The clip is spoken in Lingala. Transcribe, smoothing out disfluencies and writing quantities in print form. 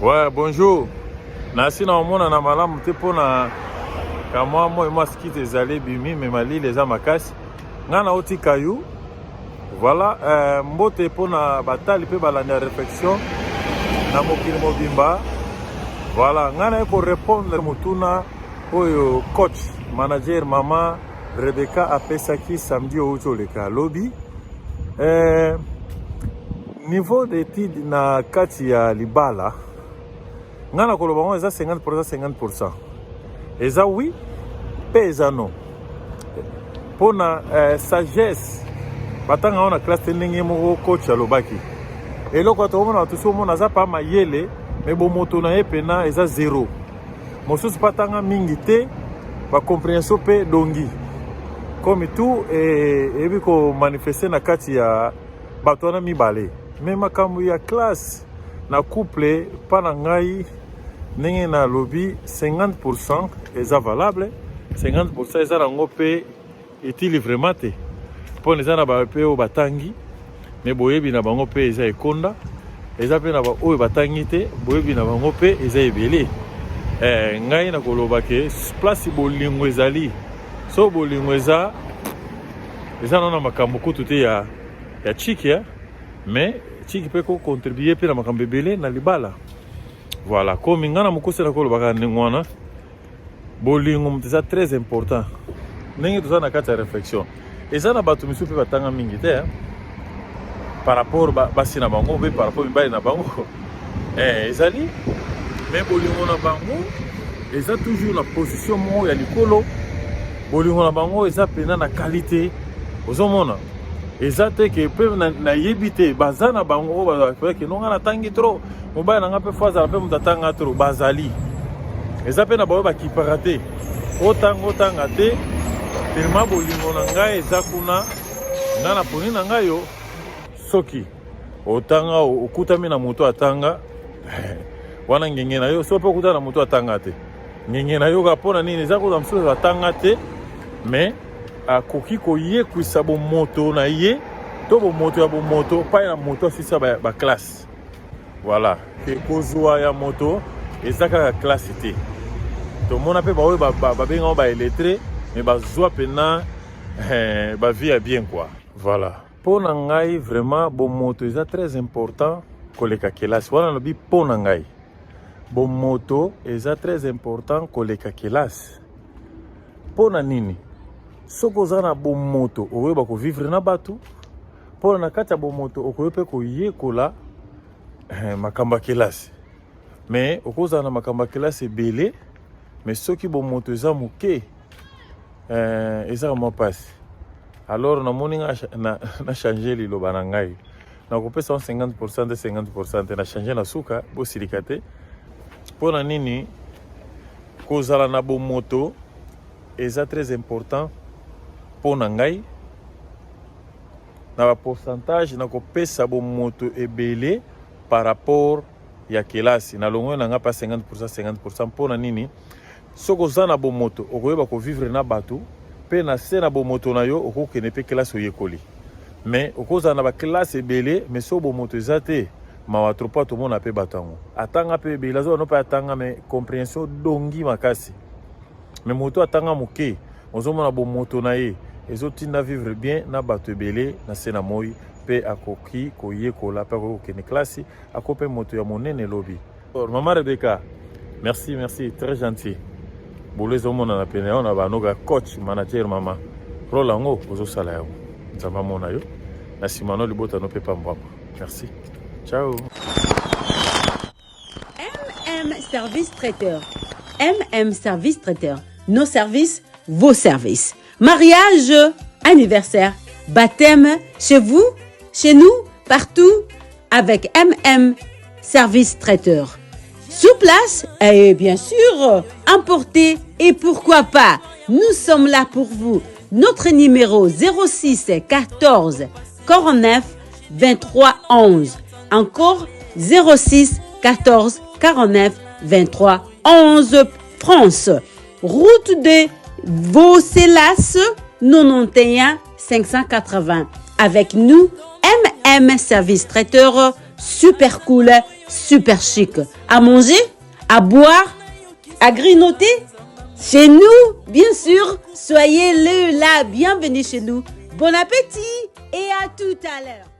Ouais, bonjour. Nasi na omona na malamu te pona kamwa moi skite ezali bimi me mali les amakasi. Ngana oti kayu. Voilà, mbote pona batali pe balanda réflexion na mokili mobimba. Voilà, ngana eko répondre mutuna oyo coach, manager mama Rebecca apesaki samedi oyo leka lobby. Niveau d'étude na kati ya libala ngana koloba ngo eza 50%. Eza oui, pe eza non. Pona sagesse batanga ona classe ndenge moko coach alobaki. Eloko atomona tuso mona za pa mayele me bomoto na ye pena eza 0. Mosusu patanga mingi te ba compréhension pe dongi. Comme tout ebi ko manifester na kati ya bato na mibale. Me makambo ya classe na couple pana ngai ndenge na lobby 50% eza valable, 50% eza nango pe etili vraiment te. Pona eza na ba pe o batangi me boyebi na bango pe eza ekonda, eza pe na ba oyo batangi te boyebi na bango pe eza ebele. Ngai na koloba ke place bolingo ezali so bolingo eza na makambo kutu te ya chiki ya mais chiki pe ko contribuer pe na makambo ebele na libala. Voilà, comme ngana mukuse na koloba ka ndengwana bolingo muteza très important. Ndenge toza na kati ya réflexion eza na bato misu pe batanga mingi te par rapport basi na bango pe par rapport mibali na bango ezali mais bolingo na bango eza toujours na position moko ya likolo. Bolingo na bango eza pena na qualité ozomona eza te ke pe na yebite baza na bango ba ke nonga na tangi trop mobile na nga pe faza pe mutatanga trop bazali eza pe na bayo ba kiparate otanga te tellement bolingo na ngai eza kuna na poni na ngai yo soki otanga okutami na moto atanga wana ngenge na yo so pe okuta na moto atanga te ngenge na yo kapona nini eza kuza msusu atanga te mais akoki koyekwisa bomoto na ye to bomoto ya bomoto pa na moto asisa ba classe. Voilà, ke kozwa ya moto eza kaka classe te tomona pe baoyo babenga ba illettré mais bazwa pena ba vie ya bien quoi. Voilà, pona ngai vraiment bomoto eza très important koleka kelasi wana lobi pona ngai bomoto eza très important koleka kelasi. Pona nini? Soko za na bomoto okoyeba ko vivre na bato pona na kati ya bomoto okoyepe koyekola makambo ya kelasi mais okoza na makambo ya kelasi ebele mais soki bomoto eza moke eza kama pasi. Alors namoni na changer liloba na ngai na kopesa 50% de 50% na changer na suka bosilika te. Pona nini kozala na bomoto eza très important pona ngai na ba pourcentage na kopesa bomoto ebele par rapport ya kelasi na longo na nga pa 50% pona nini soko za na bomoto okoyeba ko vivre na bato pe na se na bomoto na yo okokene pe kelasi oyekoli mais okoza na ba kelasi ebele mais so bomoto eza te mawa tropa to mona pe batango atanga pe ebele zo no pa atanga mais compréhension dongi makasi mais moto atanga moke ozomona bomoto na ye ezotinda vivre bien na bato ebele na se na moi pe akoki koyekola pe akokene klasi akope moto ya monene lobi. Maman Rebecca, merci, très gentil. Bolo ezomona na pene on ba noga coach manager mama rolango ozosala yo nzamba mona yo na simano libota no pe pambwamba. Merci, ciao. Service traiteur. Service traiteur. Nos services, vos services. Mariage, anniversaire, baptême, chez vous, chez nous, partout, avec Service traiteur. Sur place et bien sûr, emporter et pourquoi pas, nous sommes là pour vous. Notre numéro 06 14 49 23 11. Encore 06 14 49 23 11 France. Route de Vaucelas 91 580. Avec nous, Service traiteur, super cool super chic. À manger, à boire, à grignoter. Chez nous, bien sûr. Soyez là, bienvenue chez nous. Bon appétit et à tout à l'heure.